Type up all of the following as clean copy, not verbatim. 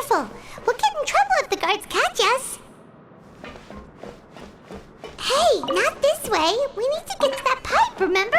careful. We'll get in trouble if the guards catch us. Hey, not this way. We need to get to that pipe, remember?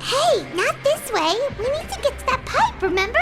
Hey, not this way. We need to get to that pipe, remember?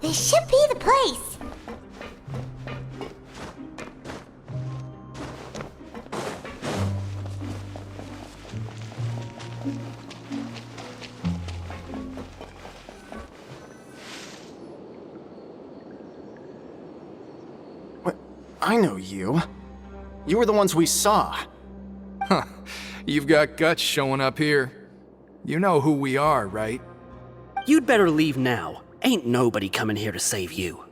This should be the place. What? I know you. You were the ones we saw. Huh. You've got guts showing up here. You know who we are, right? You'd better leave now. Ain't nobody coming here to save you.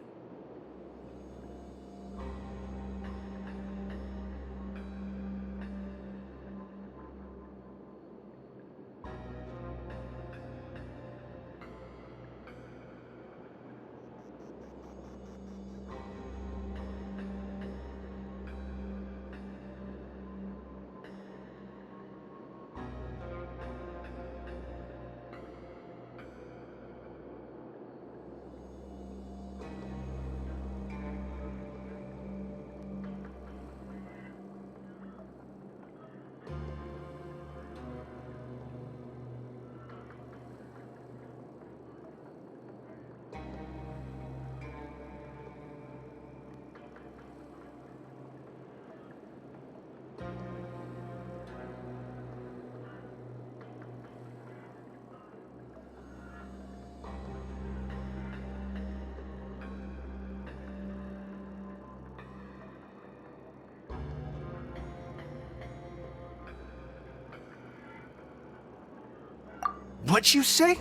What'd you say?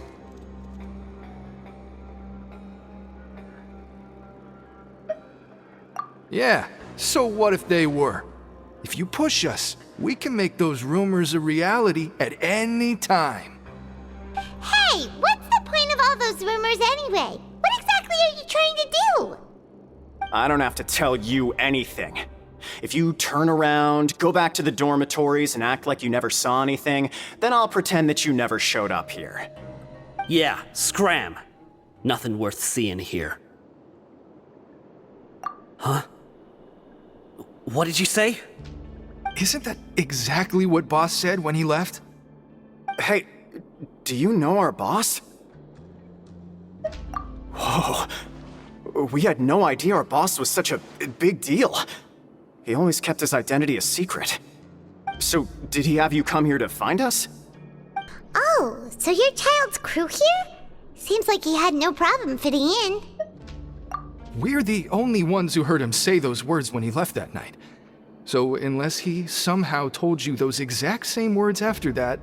Yeah, so what if they were? If you push us, we can make those rumors a reality at any time. Hey, what's the point of all those rumors anyway? What exactly are you trying to do? I don't have to tell you anything. If you turn around, go back to the dormitories and act like you never saw anything, then I'll pretend that you never showed up here. Yeah, scram. Nothing worth seeing here. What did you say? Isn't that exactly what Boss said when he left? Hey, do you know our boss? Whoa. We had no idea our boss was such a big deal. He always kept his identity a secret. So, did he have you come here to find us? Oh, so you're Child's crew here? Seems like he had no problem fitting in. We're the only ones who heard him say those words when he left that night. So unless he somehow told you those exact same words after that...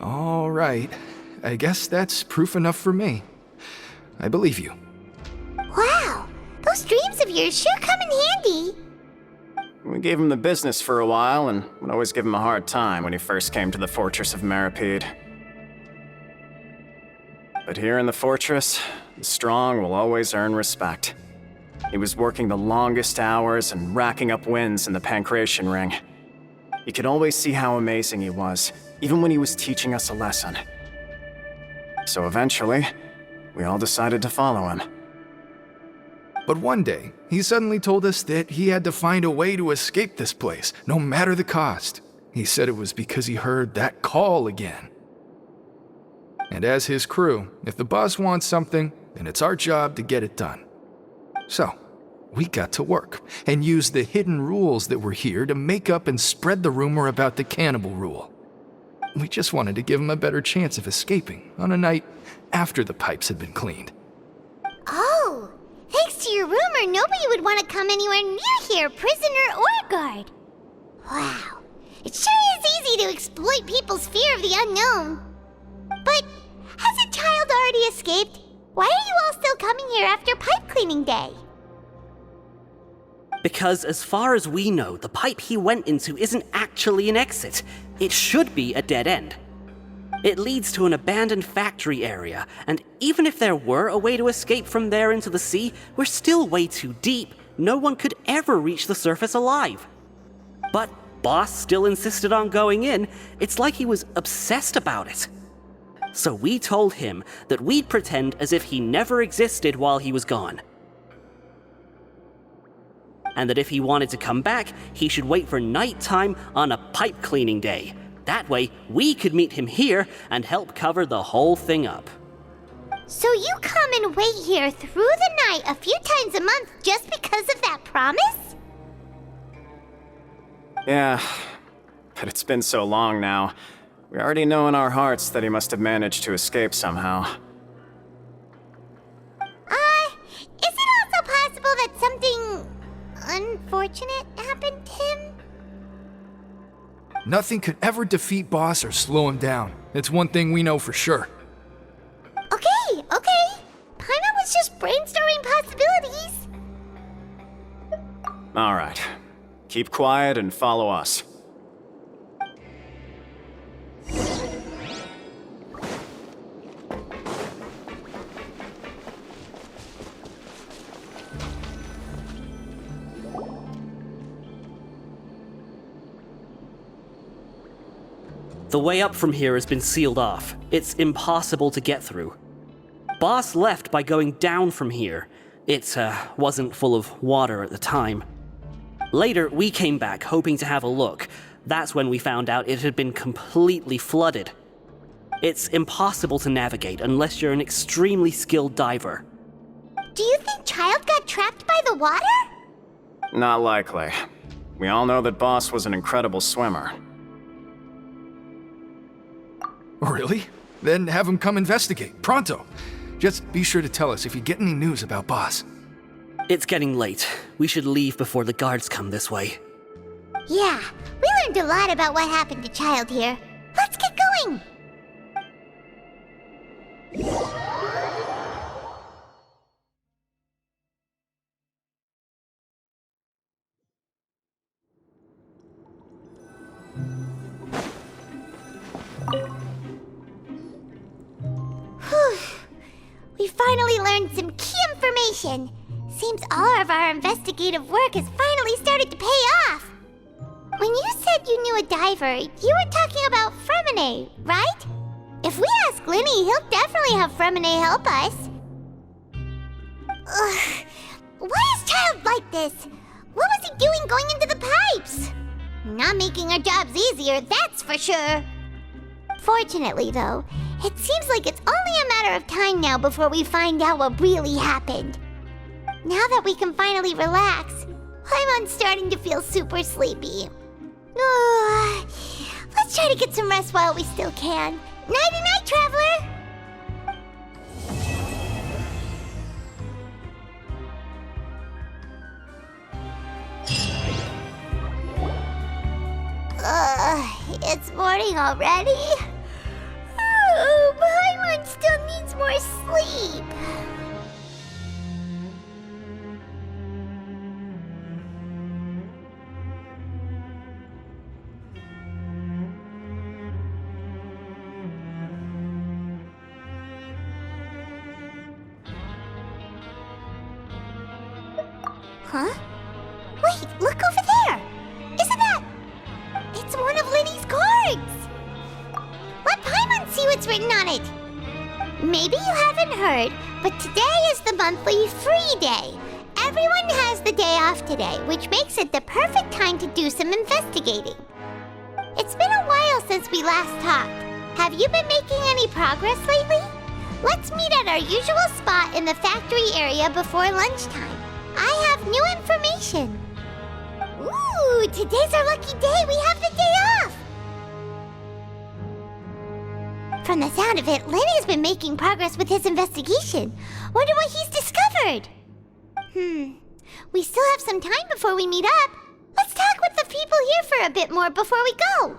All right. I guess that's proof enough for me. I believe you. Wow, those dreams of yours sure come in handy. We gave him the business for a while and would always give him a hard time when he first came to the fortress of Maripede. But here in the fortress, the strong will always earn respect. He was working the longest hours and racking up wins in the Pancration Ring. You could always see how amazing he was, even when he was teaching us a lesson. So eventually, we all decided to follow him. But one day, he suddenly told us that he had to find a way to escape this place, no matter the cost. He said it was because he heard that call again. And as his crew, if the boss wants something, then it's our job to get it done. So, we got to work, and used the hidden rules that were here to make up and spread the rumor about the cannibal rule. We just wanted to give him a better chance of escaping on a night after the pipes had been cleaned. Oh, thanks to your rumor, nobody would want to come anywhere near here, prisoner or guard. Wow, it sure is easy to exploit people's fear of the unknown. But hasn't Child already escaped? Why are you all still coming here after pipe cleaning day? Because as far as we know, the pipe he went into isn't actually an exit. It should be a dead end. It leads to an abandoned factory area, and even if there were a way to escape from there into the sea, we're still way too deep. No one could ever reach the surface alive. But Boss still insisted on going in. It's like he was obsessed about it. So we told him that we'd pretend as if he never existed while he was gone. And that if he wanted to come back, he should wait for nighttime on a pipe cleaning day. That way, we could meet him here and help cover the whole thing up. So you come and wait here through the night a few times a month just because of that promise? Yeah, but it's been so long now. We already know in our hearts that he must have managed to escape somehow. Is it also possible that something unfortunate happened to him? Nothing could ever defeat Boss or slow him down. It's one thing we know for sure. Okay. Paimon was just brainstorming possibilities. All right. Keep quiet and follow us. The way up from here has been sealed off. It's impossible to get through. Boss left by going down from here. It wasn't full of water at the time. Later, we came back hoping to have a look. That's when we found out it had been completely flooded. It's impossible to navigate unless you're an extremely skilled diver. Do you think Child got trapped by the water? Not likely. We all know that Boss was an incredible swimmer. Really? Then have him come investigate, pronto. Just be sure to tell us if you get any news about Boss. It's getting late. We should leave before the guards come this way. Yeah, we learned a lot about what happened to Child here. Let's get going! We finally learned some key information. Seems all of our investigative work has finally started to pay off. When you said you knew a diver, you were talking about Fremine, right? If we ask Linny, he'll definitely have Fremine help us. Ugh, Why is Child like this? What was he doing going into the pipes? Not making our jobs easier, that's for sure. Fortunately, though, it seems like it's only a matter of time now before we find out what really happened. Now that we can finally relax, I'm starting to feel super sleepy. Let's try to get some rest while we still can. Nighty-night, traveler! It's morning already? Oh, Paimon still needs more sleep. Huh? Wait, look over there! Isn't that... It's one of Linny's cards! Let Paimon see what's written on it! Maybe you haven't heard, but today is the monthly free day. Everyone has the day off today, which makes it the perfect time to do some investigating. It's been a while since we last talked. Have you been making any progress lately? Let's meet at our usual spot in the factory area before lunchtime. I have new information. Ooh, today's our lucky day. We have the day off. From the sound of it, Lenny's been making progress with his investigation. Wonder what he's discovered. We still have some time before we meet up. Let's talk with the people here for a bit more before we go.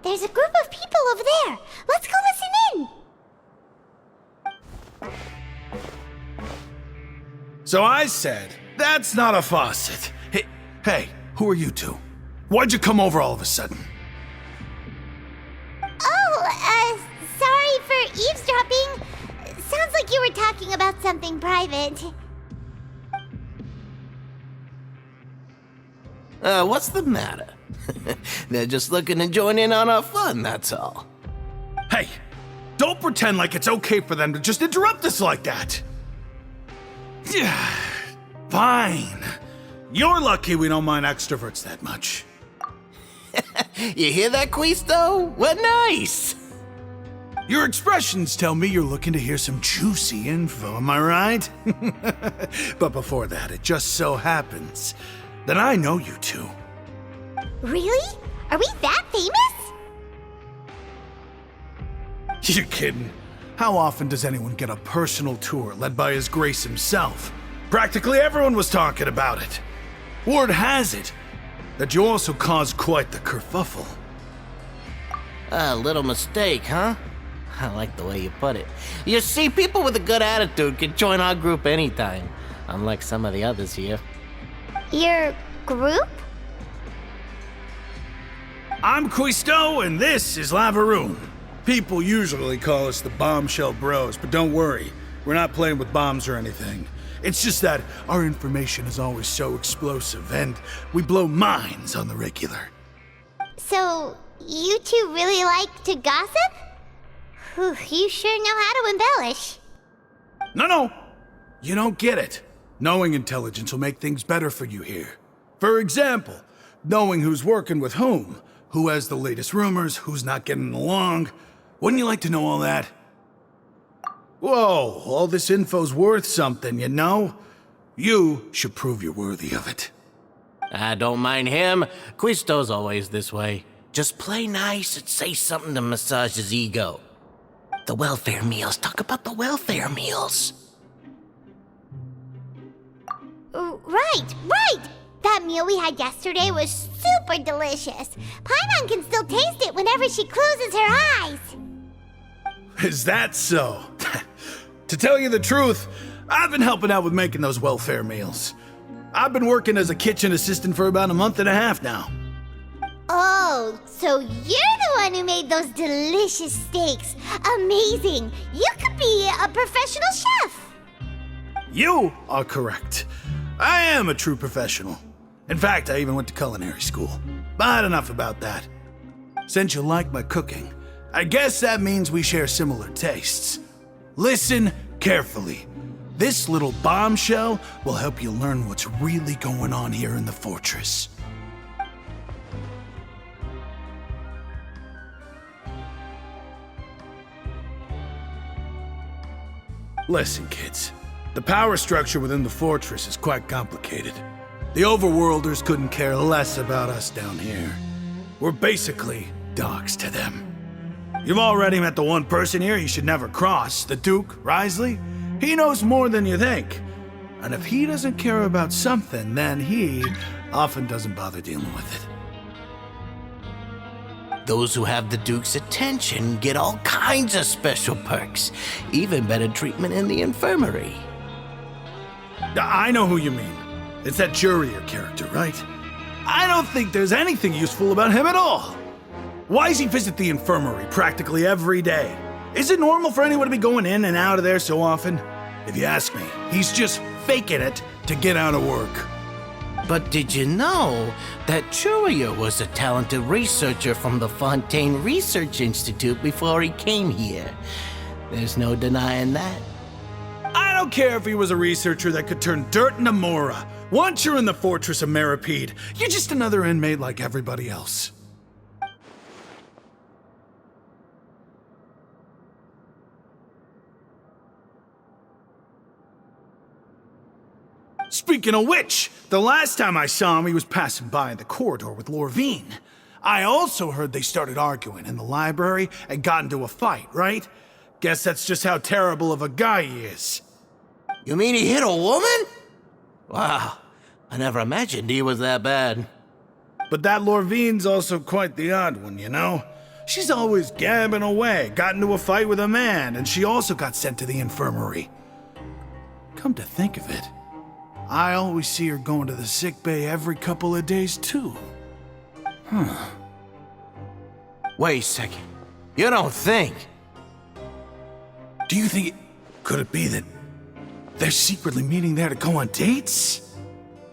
There's a group of people over there. Let's go listen in. So I said, that's not a faucet. Hey, who are you two? Why'd you come over all of a sudden? Oh, sorry for eavesdropping. Sounds like you were talking about something private. What's the matter? They're just looking to join in on our fun, that's all. Hey, don't pretend like it's okay for them to just interrupt us like that. Fine. You're lucky we don't mind extroverts that much. You hear that, Quisto? We're nice. Your expressions tell me you're looking to hear some juicy info, am I right? But before that, it just so happens that I know you two. Really? Are we that famous? You're kidding. How often does anyone get a personal tour led by His Grace himself? Practically everyone was talking about it. Word has it that you also caused quite the kerfuffle. A little mistake, huh? I like the way you put it. You see, people with a good attitude can join our group anytime, unlike some of the others here. Your group? I'm Quisto, and this is Lavaroon. People usually call us the Bombshell Bros, but don't worry, we're not playing with bombs or anything. It's just that our information is always so explosive, and we blow minds on the regular. So, you two really like to gossip? Whew, you sure know how to embellish. No, you don't get it. Knowing intelligence will make things better for you here. For example, knowing who's working with whom, who has the latest rumors, who's not getting along. Wouldn't you like to know all that? Whoa, all this info's worth something, you know? You should prove you're worthy of it. I don't mind him. Quisto's always this way. Just play nice and say something to massage his ego. The welfare meals. Talk about the welfare meals. Right! That meal we had yesterday was super delicious. Paimon can still taste it whenever she closes her eyes. Is that so? To tell you the truth, I've been helping out with making those welfare meals. I've been working as a kitchen assistant for about a month and a half now. Oh, so you're the one who made those delicious steaks. Amazing! You could be a professional chef. You are correct. I am a true professional. In fact, I even went to culinary school. But enough about that. Since you like my cooking, I guess that means we share similar tastes. Listen carefully. This little bombshell will help you learn what's really going on here in the fortress. Listen, kids. The power structure within the fortress is quite complicated. The overworlders couldn't care less about us down here. We're basically dogs to them. You've already met the one person here you should never cross, the Duke, Risley. He knows more than you think. And if he doesn't care about something, then he often doesn't bother dealing with it. Those who have the Duke's attention get all kinds of special perks, even better treatment in the infirmary. I know who you mean. It's that Jurier character, right? I don't think there's anything useful about him at all. Why does he visit the infirmary practically every day? Is it normal for anyone to be going in and out of there so often? If you ask me, he's just faking it to get out of work. But did you know that Jurier was a talented researcher from the Fontaine Research Institute before he came here? There's no denying that. I don't care if he was a researcher that could turn dirt into Mora. Once you're in the fortress of Meripede, you're just another inmate like everybody else. Speaking of which, the last time I saw him, he was passing by in the corridor with Lorvine. I also heard they started arguing in the library and got into a fight, right? Guess that's just how terrible of a guy he is. You mean he hit a woman? Wow, I never imagined he was that bad. But that Lorvine's also quite the odd one, you know? She's always gabbing away, got into a fight with a man, and she also got sent to the infirmary. Come to think of it, I always see her going to the sick bay every couple of days, too. Wait a second. You don't think? Do you think could it be that they're secretly meeting there to go on dates?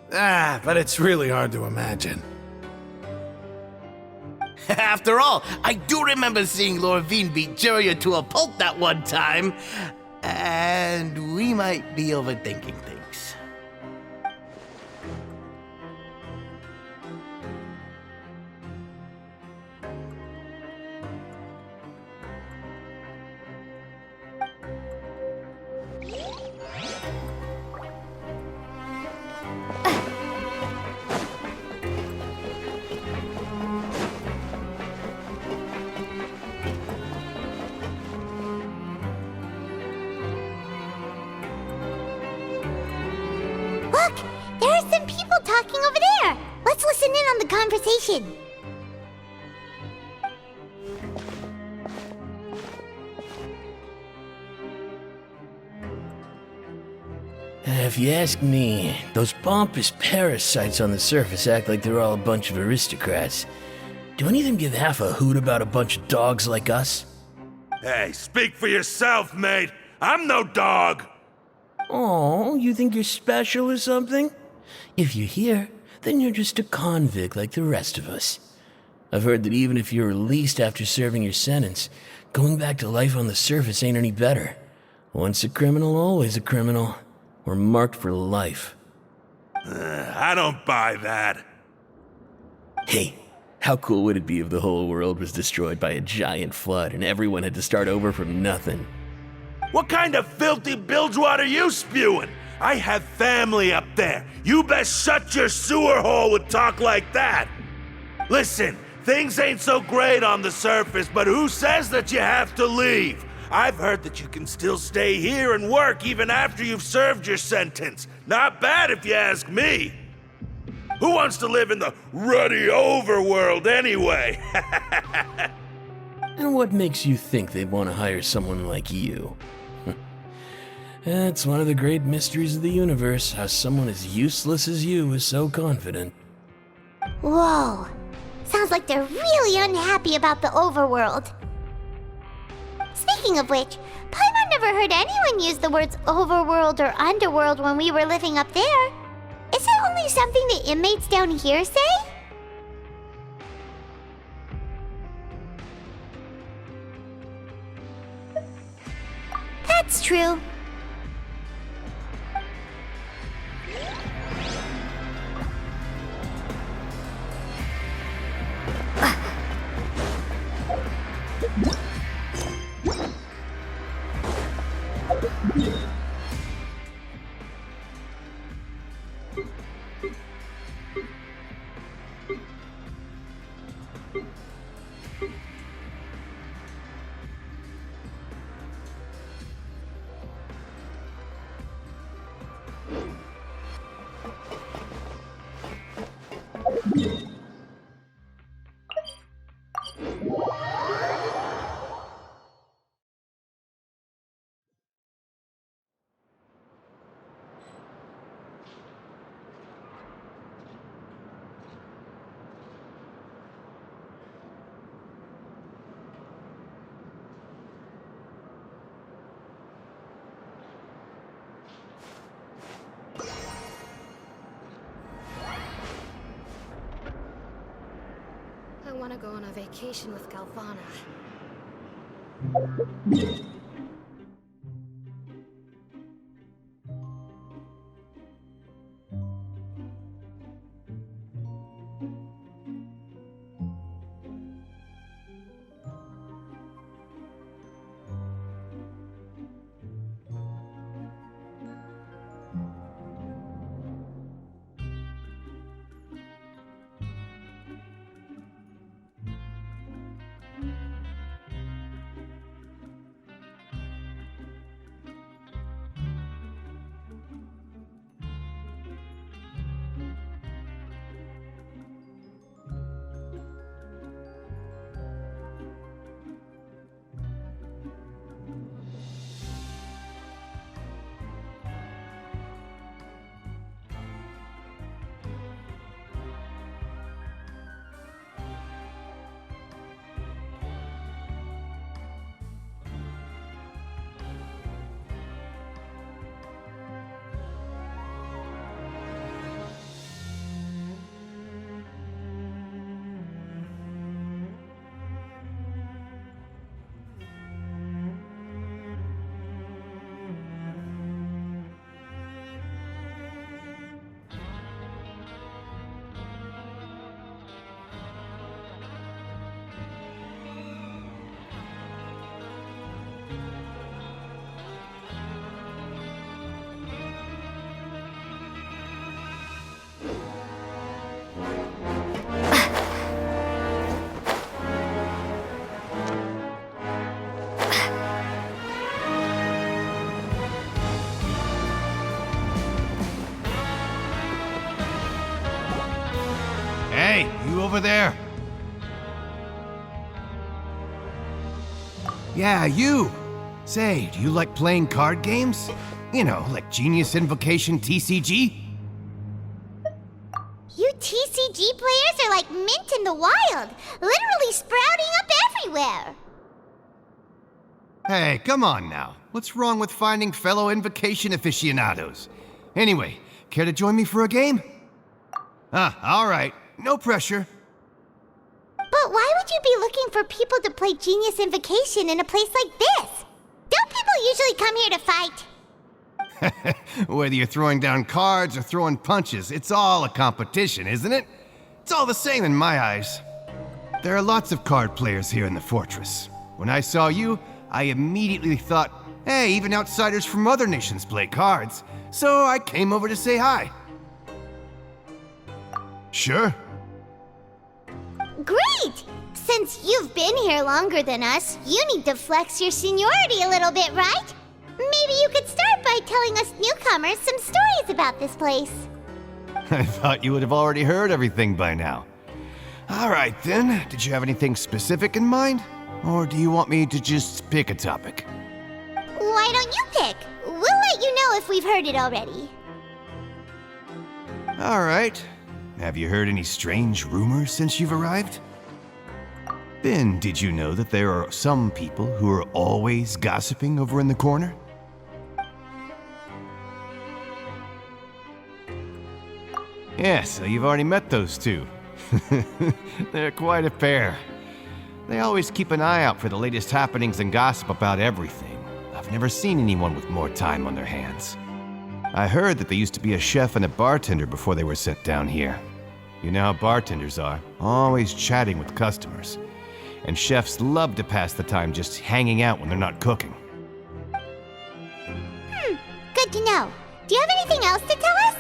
But it's really hard to imagine. After all, I do remember seeing Lorvine beat Jurier to a pulp that one time. And we might be overthinking things. the conversation. If you ask me, those pompous parasites on the surface act like they're all a bunch of aristocrats. Do any of them give half a hoot about a bunch of dogs like us? Hey, speak for yourself, mate. I'm no dog. Oh, you think you're special or something? If you're here, then you're just a convict like the rest of us. I've heard that even if you're released after serving your sentence, going back to life on the surface ain't any better. Once a criminal, always a criminal. We're marked for life. I don't buy that. Hey, how cool would it be if the whole world was destroyed by a giant flood and everyone had to start over from nothing? What kind of filthy bilgewater are you spewing? I have family up there. You best shut your sewer hole with talk like that. Listen, things ain't so great on the surface, but who says that you have to leave? I've heard that you can still stay here and work even after you've served your sentence. Not bad if you ask me. Who wants to live in the ruddy overworld anyway? And what makes you think they'd want to hire someone like you? It's one of the great mysteries of the universe, how someone as useless as you is so confident. Whoa. Sounds like they're really unhappy about the overworld. Speaking of which, Paimon never heard anyone use the words overworld or underworld when we were living up there. Is it only something the inmates down here say? That's true. I want to go on a vacation with Galvana. Hey, you over there? Yeah, you! Say, do you like playing card games? You know, like Genius Invocation TCG? You TCG players are like mint in the wild, literally sprouting up everywhere. Hey, come on now. What's wrong with finding fellow Invocation aficionados? Anyway, care to join me for a game? Alright. No pressure. But why would you be looking for people to play Genius Invocation in a place like this? Don't people usually come here to fight? Whether you're throwing down cards or throwing punches, it's all a competition, isn't it? It's all the same in my eyes. There are lots of card players here in the fortress. When I saw you, I immediately thought, hey, even outsiders from other nations play cards, so I came over to say hi. Sure. Great! Since you've been here longer than us, you need to flex your seniority a little bit, right? Maybe you could start by telling us newcomers some stories about this place. I thought you would have already heard everything by now. All right then, did you have anything specific in mind? Or do you want me to just pick a topic? Why don't you pick? We'll let you know if we've heard it already. All right. Have you heard any strange rumors since you've arrived? Ben, did you know that there are some people who are always gossiping over in the corner? Yeah, so you've already met those two. They're quite a pair. They always keep an eye out for the latest happenings and gossip about everything. I've never seen anyone with more time on their hands. I heard that they used to be a chef and a bartender before they were sent down here. You know how bartenders are, always chatting with customers. And chefs love to pass the time just hanging out when they're not cooking. Good to know. Do you have anything else to tell us?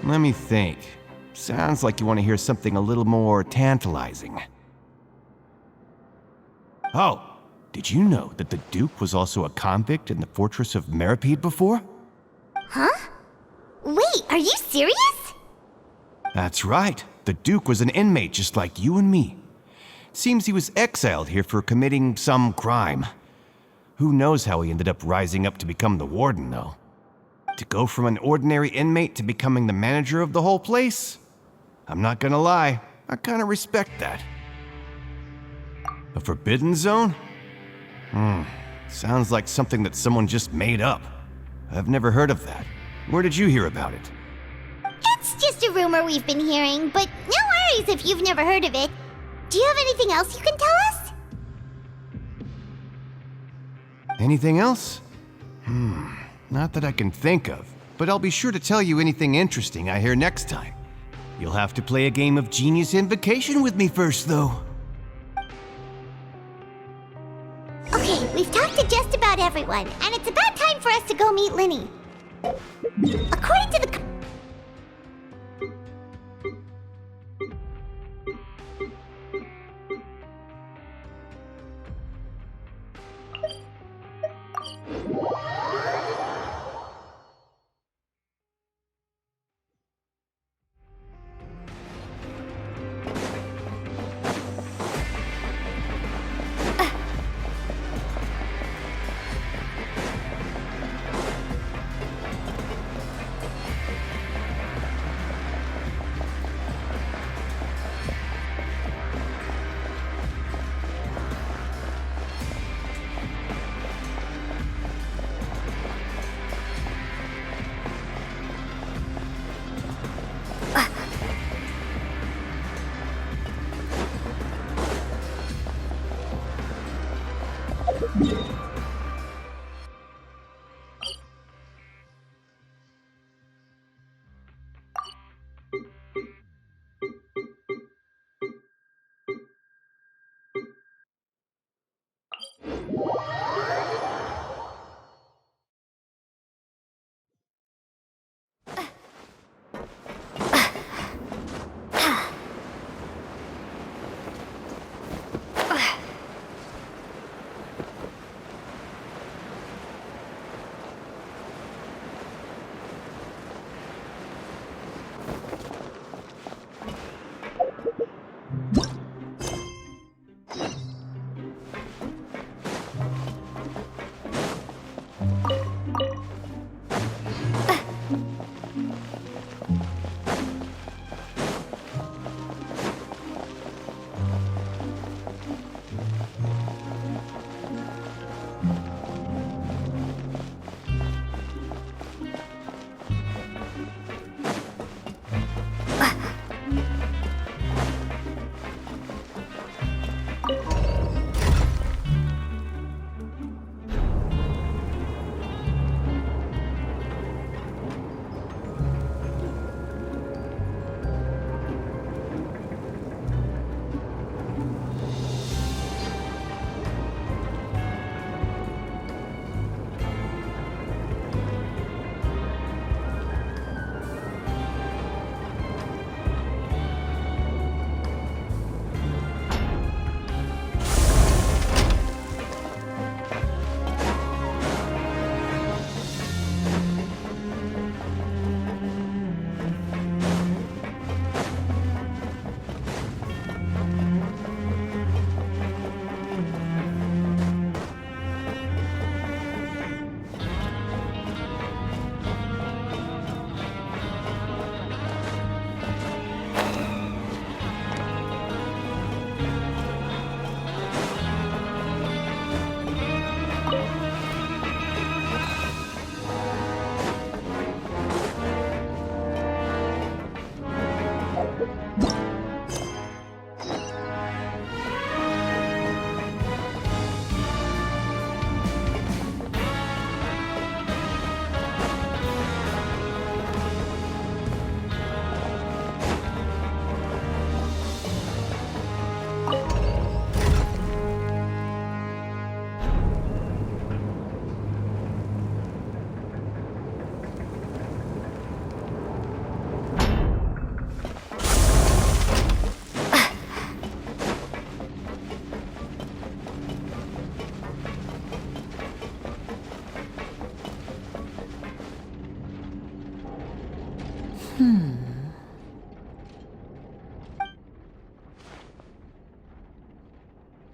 Let me think. Sounds like you want to hear something a little more tantalizing. Oh, did you know that the Duke was also a convict in the fortress of Meripede before? Huh? Wait, are you serious? That's right. The Duke was an inmate just like you and me. Seems he was exiled here for committing some crime. Who knows how he ended up rising up to become the warden, though. To go from an ordinary inmate to becoming the manager of the whole place? I'm not gonna lie, I kinda respect that. A forbidden zone? Sounds like something that someone just made up. I've never heard of that. Where did you hear about it? It's just a rumor we've been hearing, but no worries if you've never heard of it. Do you have anything else you can tell us? Anything else? Not that I can think of, but I'll be sure to tell you anything interesting I hear next time. You'll have to play a game of Genius Invocation with me first, though. Okay, we've talked to just about everyone, and it's about time for us to go meet Linny. According to the...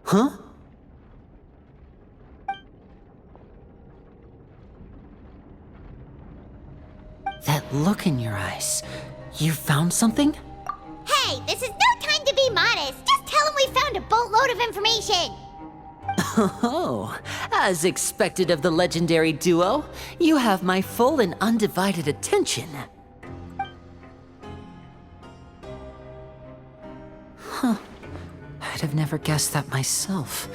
Huh? That look in your eyes. You found something? Hey, this is no time to be modest. Just tell him we found a boatload of information. Oh, as expected of the legendary duo, you have my full and undivided attention. Huh. I'd have never guessed that myself.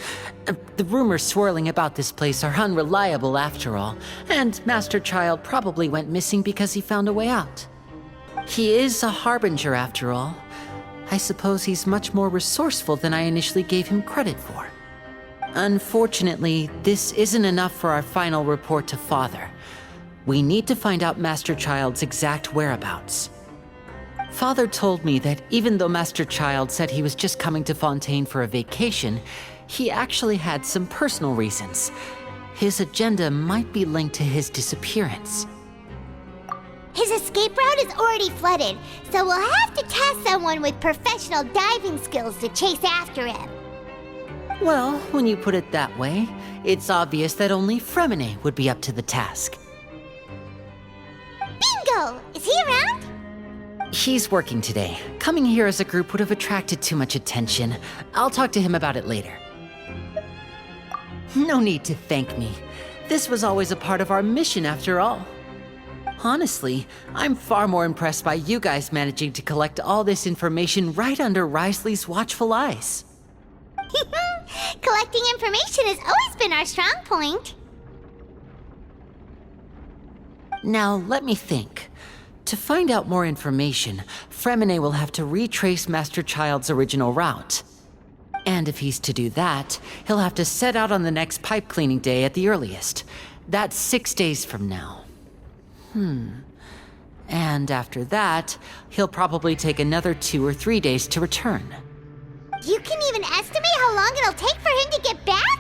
The rumors swirling about this place are unreliable after all, and Master Child probably went missing because he found a way out. He is a harbinger after all. I suppose he's much more resourceful than I initially gave him credit for. Unfortunately, this isn't enough for our final report to Father. We need to find out Master Child's exact whereabouts. Father told me that even though Master Child said he was just coming to Fontaine for a vacation, he actually had some personal reasons. His agenda might be linked to his disappearance. His escape route is already flooded, so we'll have to task someone with professional diving skills to chase after him. Well, when you put it that way, it's obvious that only Fremine would be up to the task. Bingo! Is he around? He's working today. Coming here as a group would have attracted too much attention. I'll talk to him about it later. No need to thank me. This was always a part of our mission after all. Honestly, I'm far more impressed by you guys managing to collect all this information right under Risley's watchful eyes. Collecting information has always been our strong point. Now, let me think. To find out more information, Fremine will have to retrace Master Child's original route. And if he's to do that, he'll have to set out on the next pipe cleaning day at the earliest. That's 6 days from now. And after that, he'll probably take another 2 or 3 days to return. You can even estimate how long it'll take for him to get back?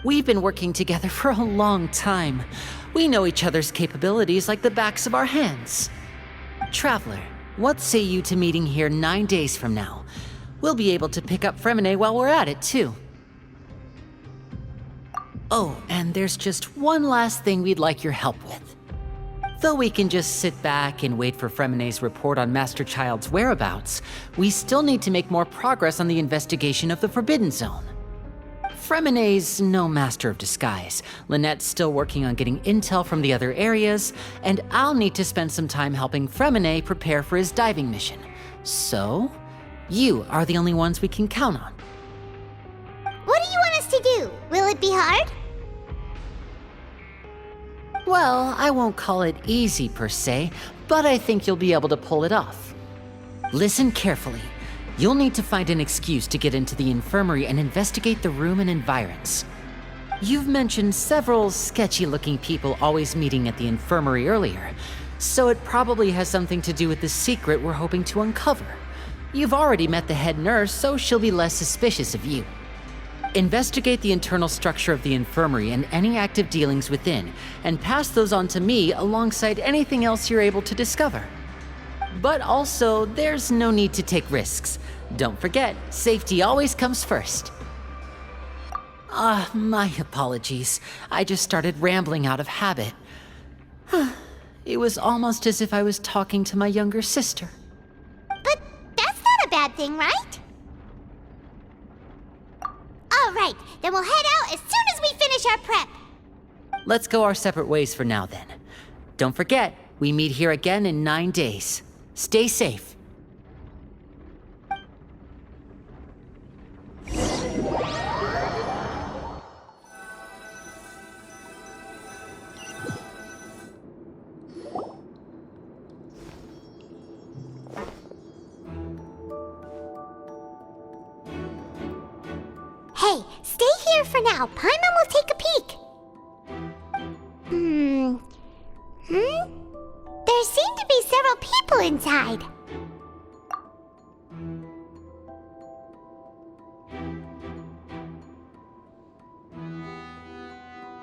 We've been working together for a long time. We know each other's capabilities like the backs of our hands. Traveler, what say you to meeting here 9 days from now? We'll be able to pick up Fremine while we're at it, too. Oh, and there's just one last thing we'd like your help with. Though we can just sit back and wait for Fremine's report on Master Child's whereabouts, we still need to make more progress on the investigation of the Forbidden Zone. Fremine's no master of disguise. Lynette's still working on getting intel from the other areas, and I'll need to spend some time helping Fremine prepare for his diving mission. So, you are the only ones we can count on. What do you want us to do? Will it be hard? Well, I won't call it easy per se, but I think you'll be able to pull it off. Listen carefully. You'll need to find an excuse to get into the infirmary and investigate the room and environs. You've mentioned several sketchy-looking people always meeting at the infirmary earlier, so it probably has something to do with the secret we're hoping to uncover. You've already met the head nurse, so she'll be less suspicious of you. Investigate the internal structure of the infirmary and any active dealings within, and pass those on to me alongside anything else you're able to discover. But also, there's no need to take risks. Don't forget, safety always comes first. My apologies. I just started rambling out of habit. It was almost as if I was talking to my younger sister. But that's not a bad thing, right? All right, then we'll head out as soon as we finish our prep. Let's go our separate ways for now then. Don't forget, we meet here again in 9 days. Stay safe. Stay here for now. Paimon will take a peek. There seem to be several people inside.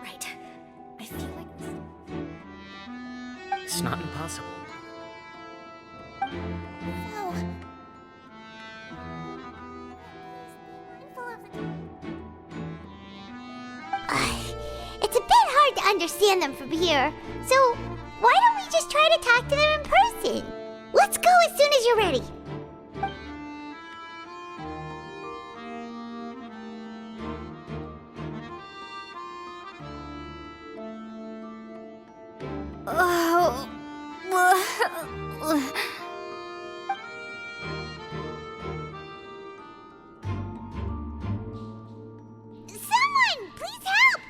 Right. I feel like this. It's not impossible. Oh. It's a bit hard to understand them from here, so why don't we just try to talk to them in person? Let's go as soon as you're ready. Someone, please help!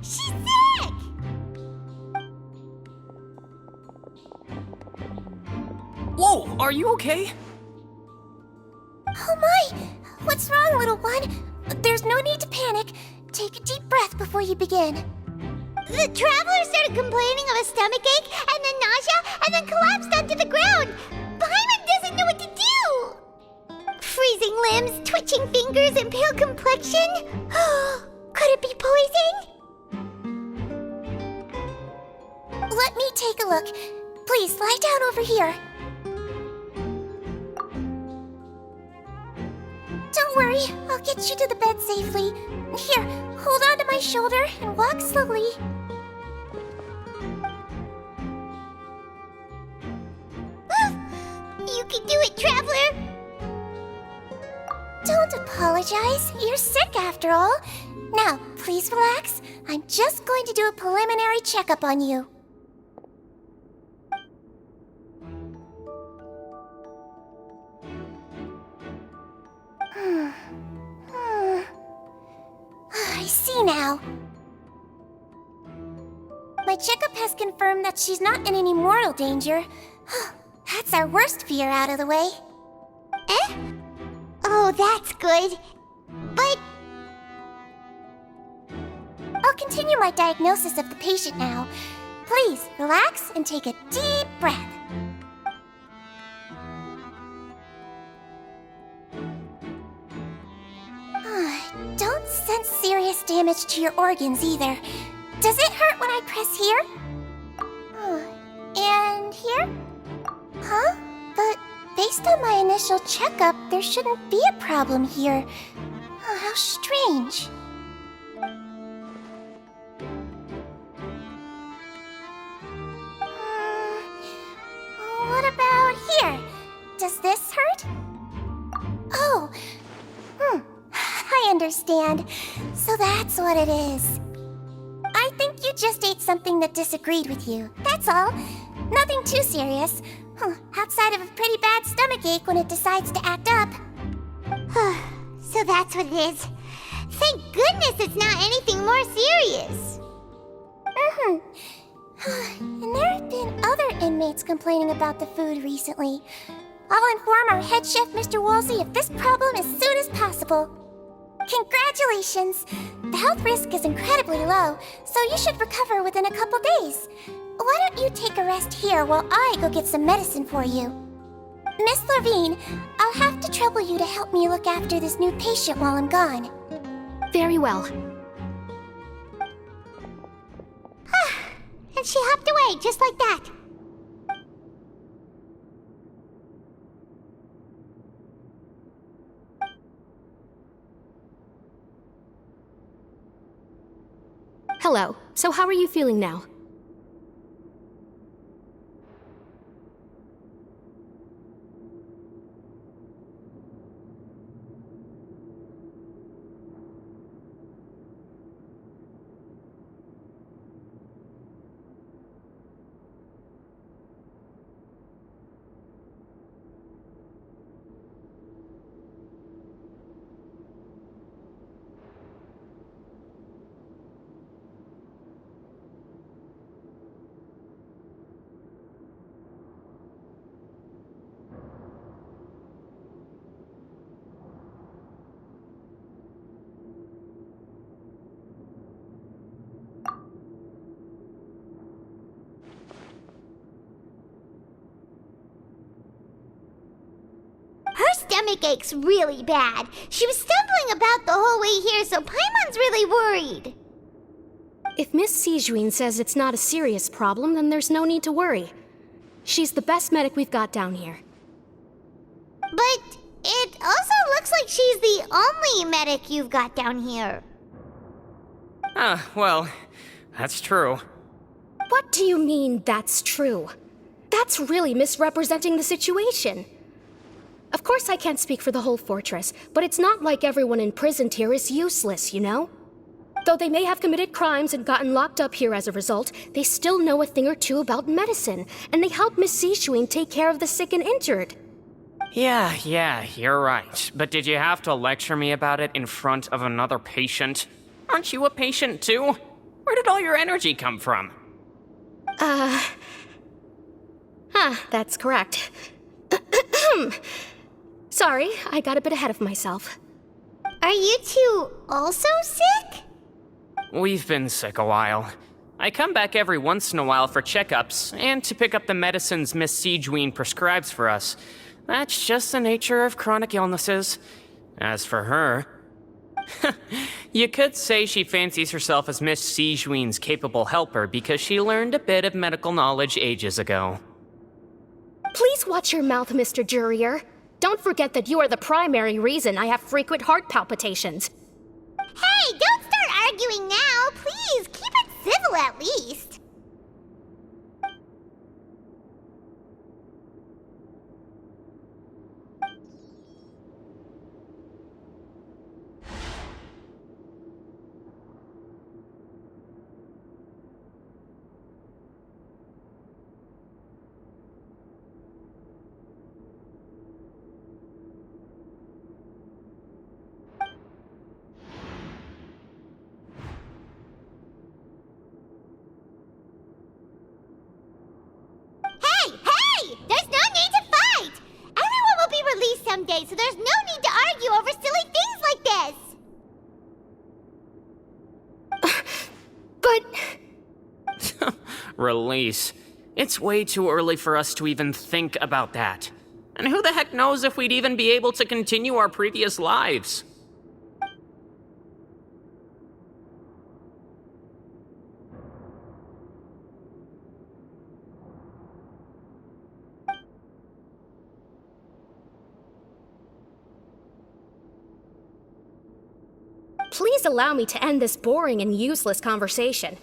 She's sick! Whoa, are you okay? Oh my! What's wrong, little one? There's no need to panic. Take a deep breath before you begin. The traveler started complaining of a stomachache, and then nausea, and then collapsed onto the ground. Paimon doesn't know what to do! Freezing limbs, twitching fingers, and pale complexion? Could it be poison? Let me take a look. Please, lie down over here. Don't worry, I'll get you to the bed safely. Here, hold on to my shoulder and walk slowly. You can do it, Traveler! Don't apologize. You're sick after all. Now, please relax. I'm just going to do a preliminary checkup on you. I see now. My checkup has confirmed that she's not in any mortal danger. That's our worst fear out of the way. Eh? Oh, that's good. But I'll continue my diagnosis of the patient now. Please, relax and take a deep breath. Don't sense serious damage to your organs either. Does it hurt when I press here? And here? Huh? But based on my initial checkup, there shouldn't be a problem here. How strange. What about here? Does this hurt? Oh. I understand. So that's what it is. I think you just ate something that disagreed with you. That's all. Nothing too serious. Outside of a pretty bad stomachache when it decides to act up. So that's what it is. Thank goodness it's not anything more serious. And there have been other inmates complaining about the food recently. I'll inform our head chef, Mr. Woolsey, of this problem as soon as possible. Congratulations! The health risk is incredibly low, so you should recover within a couple days. Why don't you take a rest here while I go get some medicine for you? Miss Levine, I'll have to trouble you to help me look after this new patient while I'm gone. Very well. And she hopped away just like that. Hello. So how are you feeling now? stomach aches really bad. She was stumbling about the whole way here, so Paimon's really worried. If Miss Sijuin says it's not a serious problem, then there's no need to worry. She's the best medic we've got down here. But it also looks like she's the only medic you've got down here. Well, that's true. What do you mean, that's true? That's really misrepresenting the situation. Of course I can't speak for the whole fortress, but it's not like everyone imprisoned here is useless, you know? Though they may have committed crimes and gotten locked up here as a result, they still know a thing or two about medicine, and they help Miss Sijuin take care of the sick and injured. Yeah, you're right. But did you have to lecture me about it in front of another patient? Aren't you a patient too? Where did all your energy come from? That's correct. Sorry, I got a bit ahead of myself. Are you two also sick? We've been sick a while. I come back every once in a while for checkups and to pick up the medicines Miss Sijuin prescribes for us. That's just the nature of chronic illnesses. As for her, you could say she fancies herself as Miss Sijuin's capable helper because she learned a bit of medical knowledge ages ago. Please watch your mouth, Mr. Jurier. Don't forget that you are the primary reason I have frequent heart palpitations. Hey, don't start arguing now. Please, keep it civil at least. Someday, so there's no need to argue over silly things like this. But... Release. It's way too early for us to even think about that. And who the heck knows if we'd even be able to continue our previous lives? Please allow me to end this boring and useless conversation.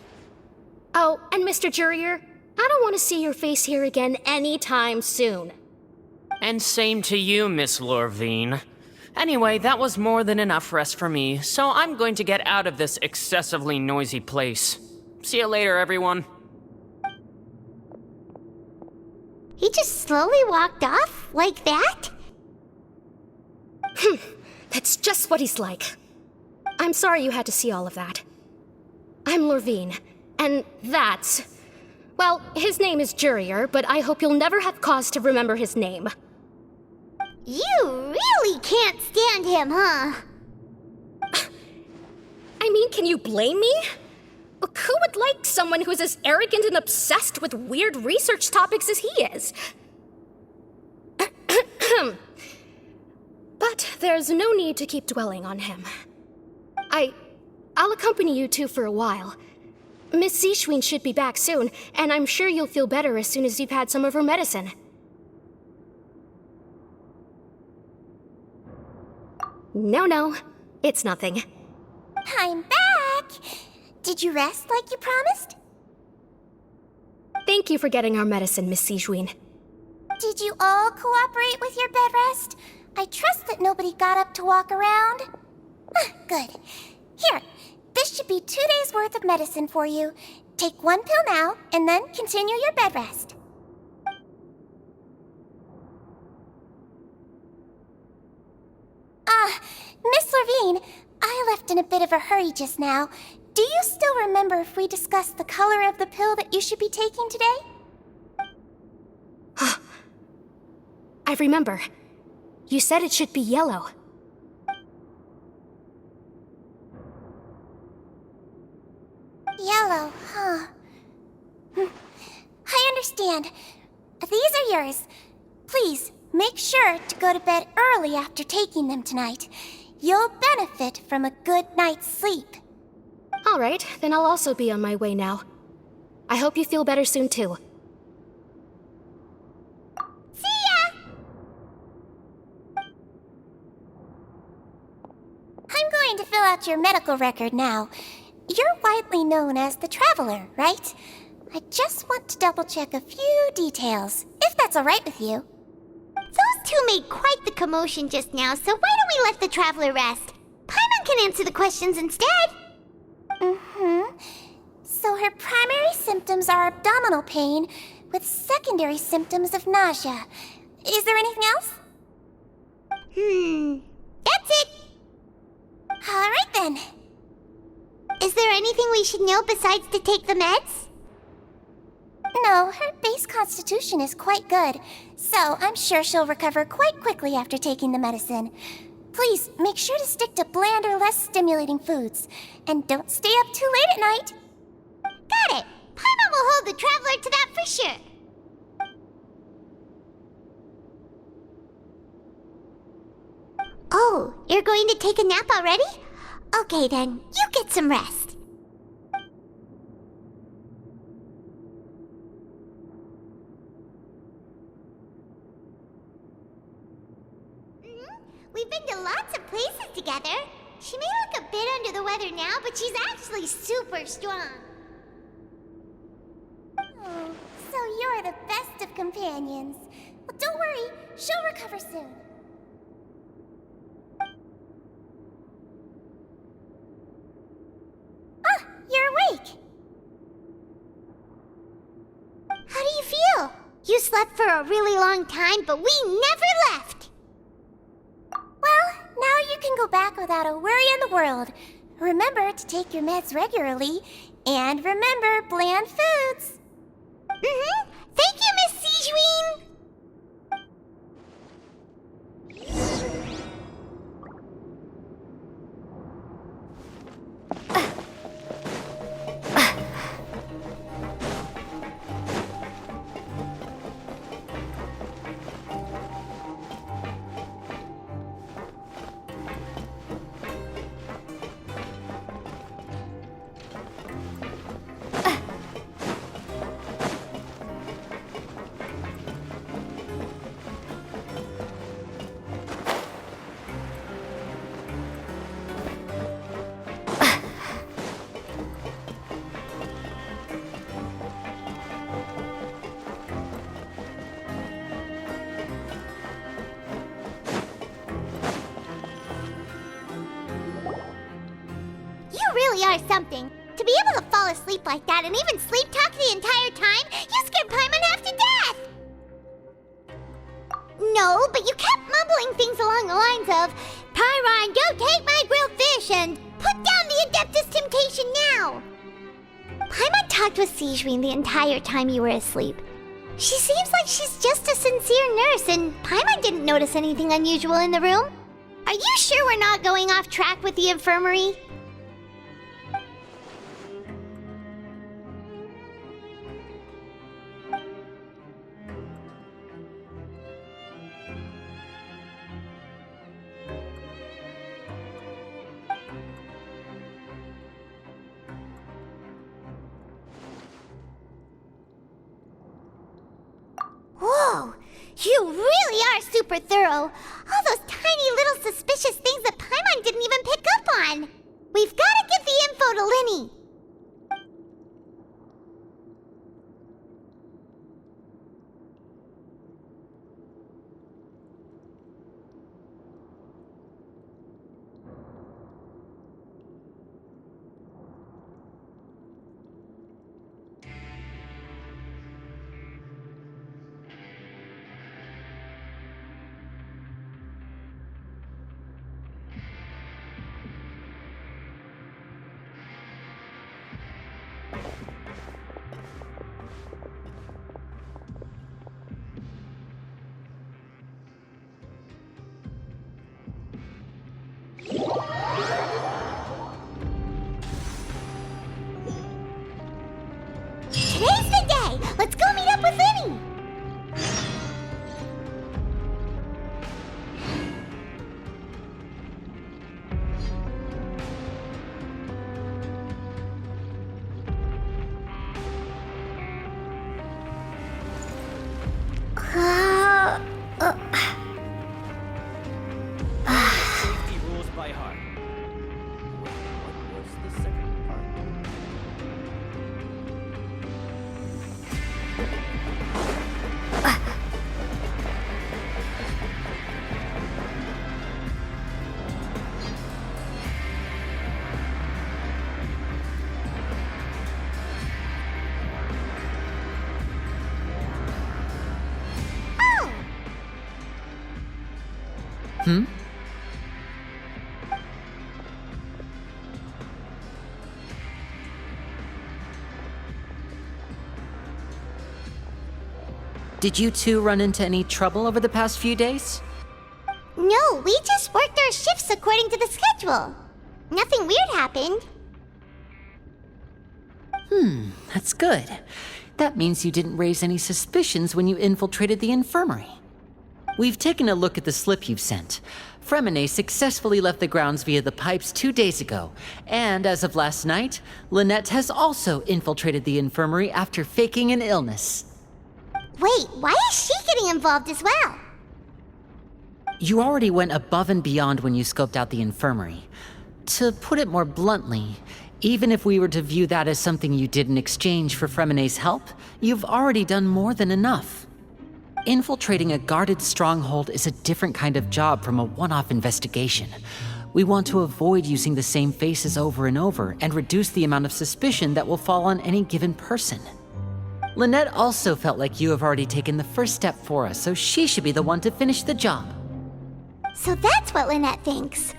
Oh, and Mr. Jurier, I don't want to see your face here again anytime soon. And same to you, Miss Lorvine. Anyway, that was more than enough rest for me, so I'm going to get out of this excessively noisy place. See you later, everyone. He just slowly walked off like that? That's just what he's like. I'm sorry you had to see all of that. I'm Lorvine, and that's... Well, his name is Jurier, but I hope you'll never have cause to remember his name. You really can't stand him, huh? I mean, can you blame me? Who would like someone who's as arrogant and obsessed with weird research topics as he is? But there's no need to keep dwelling on him. I'll accompany you two for a while. Miss Sijuin should be back soon, and I'm sure you'll feel better as soon as you've had some of her medicine. No, it's nothing. I'm back! Did you rest like you promised? Thank you for getting our medicine, Miss Sijuin. Did you all cooperate with your bed rest? I trust that nobody got up to walk around. Good. Here, this should be 2 days' worth of medicine for you. Take 1 pill now, and then continue your bed rest. Miss Lorvine, I left in a bit of a hurry just now. Do you still remember if we discussed the color of the pill that you should be taking today? I remember. You said it should be yellow. Yellow, huh? I understand. These are yours. Please, Make sure to go to bed early after taking them tonight. You'll benefit from a good night's sleep. All right, then I'll also be on my way now. I hope you feel better soon, too. See ya! I'm going to fill out your medical record now. You're widely known as the Traveler, right? I just want to double-check a few details, if that's all right with you. Those two made quite the commotion just now, so why don't we let the Traveler rest? Paimon can answer the questions instead. So her primary symptoms are abdominal pain, with secondary symptoms of nausea. Is there anything else? That's it. All right then. Is there anything we should know besides to take the meds? No, her base constitution is quite good, so I'm sure she'll recover quite quickly after taking the medicine. Please, make sure to stick to bland or less stimulating foods, and don't stay up too late at night. Got it! Paimon will hold the Traveler to that for sure. Oh, you're going to take a nap already? Okay then, you get some rest. We've been to lots of places together. She may look a bit under the weather now, but she's actually super strong. Oh, so you're the best of companions. Well, don't worry, she'll recover soon. Ah, you're awake. How do you feel? You slept for a really long time, but we never left. Well, now you can go back without a worry in the world. Remember to take your meds regularly, and remember bland foods. Thank you, Miss Sijween! You really are something. To be able to fall asleep like that and even sleep talk the entire time, you scared Paimon half to death! No, but you kept mumbling things along the lines of, Pyron, go take my grilled fish and put down the Adeptus Temptation now! Paimon talked with Sijween the entire time you were asleep. She seems like she's just a sincere nurse, and Paimon didn't notice anything unusual in the room. Are you sure we're not going off track with the infirmary? Whoa! You really are super thorough! All those tiny little suspicious things that Paimon didn't even pick up on! We've gotta give the info to Linny! Did you two run into any trouble over the past few days? No, we just worked our shifts according to the schedule. Nothing weird happened. That's good. That means you didn't raise any suspicions when you infiltrated the infirmary. We've taken a look at the slip you've sent. Fremine successfully left the grounds via the pipes 2 days ago, and as of last night, Lynette has also infiltrated the infirmary after faking an illness. Wait, why is she getting involved as well? You already went above and beyond when you scoped out the infirmary. To put it more bluntly, even if we were to view that as something you did in exchange for Fremine's help, you've already done more than enough. Infiltrating a guarded stronghold is a different kind of job from a one-off investigation. We want to avoid using the same faces over and over and reduce the amount of suspicion that will fall on any given person. Lynette also felt like you have already taken the first step for us, so she should be the one to finish the job. So that's what Lynette thinks.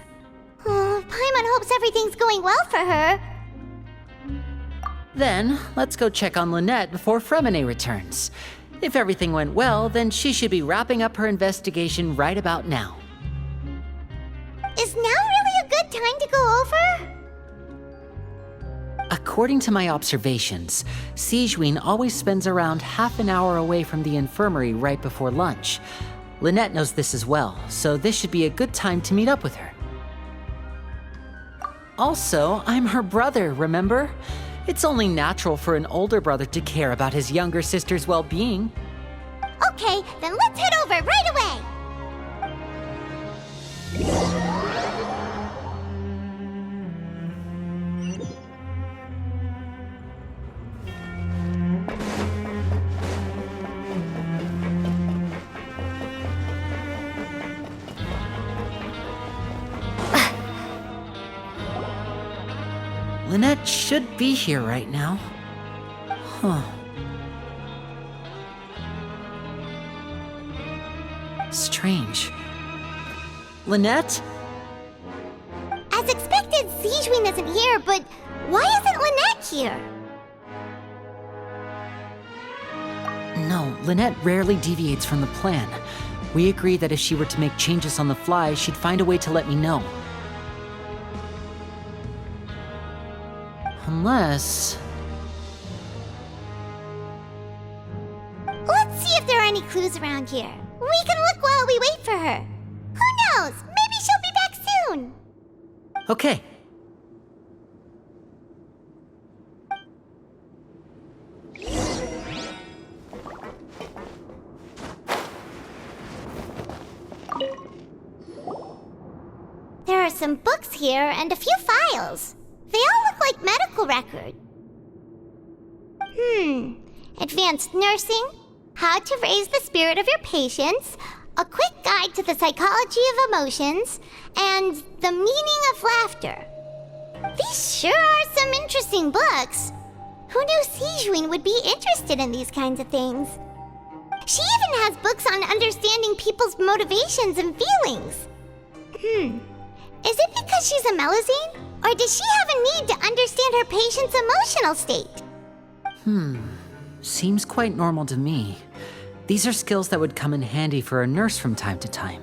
Oh, Paimon hopes everything's going well for her. Then, let's go check on Lynette before Fremine returns. If everything went well, then she should be wrapping up her investigation right about now. Is now really a good time to go over? According to my observations, Sigewinne always spends around half an hour away from the infirmary right before lunch. Lynette knows this as well, so this should be a good time to meet up with her. Also, I'm her brother, remember? It's only natural for an older brother to care about his younger sister's well-being. Okay, then let's head over right away! Lynette should be here right now. Huh. Strange. Lynette? As expected, Sigewinne isn't here, but why isn't Lynette here? No, Lynette rarely deviates from the plan. We agreed that if she were to make changes on the fly, she'd find a way to let me know. Unless... Let's see if there are any clues around here. We can look while we wait for her. Who knows? Maybe she'll be back soon. Okay. There are some books here and a few files. They all look like medical records. Advanced nursing, how to raise the spirit of your patients, a quick guide to the psychology of emotions, and the meaning of laughter. These sure are some interesting books. Who knew Sigewinne would be interested in these kinds of things? She even has books on understanding people's motivations and feelings. Is it because she's a Melusine? Or does she have a need to understand her patient's emotional state? Seems quite normal to me. These are skills that would come in handy for a nurse from time to time.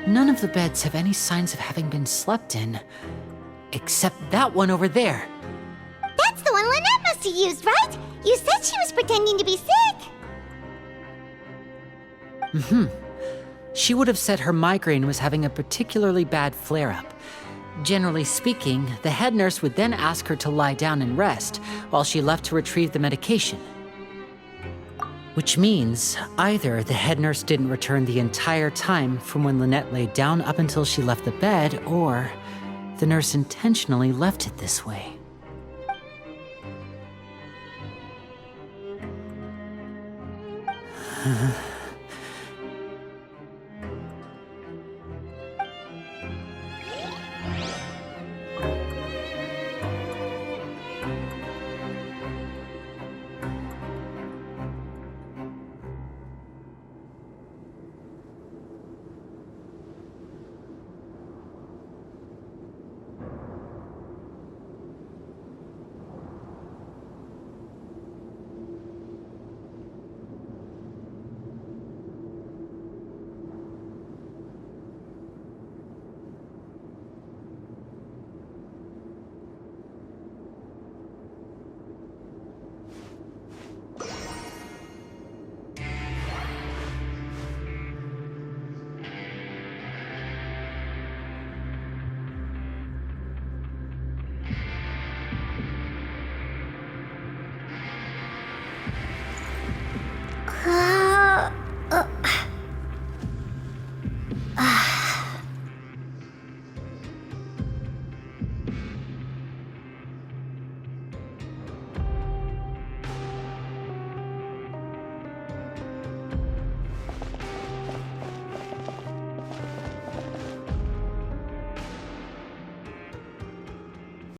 None of the beds have any signs of having been slept in. Except that one over there. That's the one Lynette must have used, right? You said she was pretending to be sick. She would have said her migraine was having a particularly bad flare-up. Generally speaking, the head nurse would then ask her to lie down and rest while she left to retrieve the medication. Which means either the head nurse didn't return the entire time from when Lynette laid down up until she left the bed, or the nurse intentionally left it this way.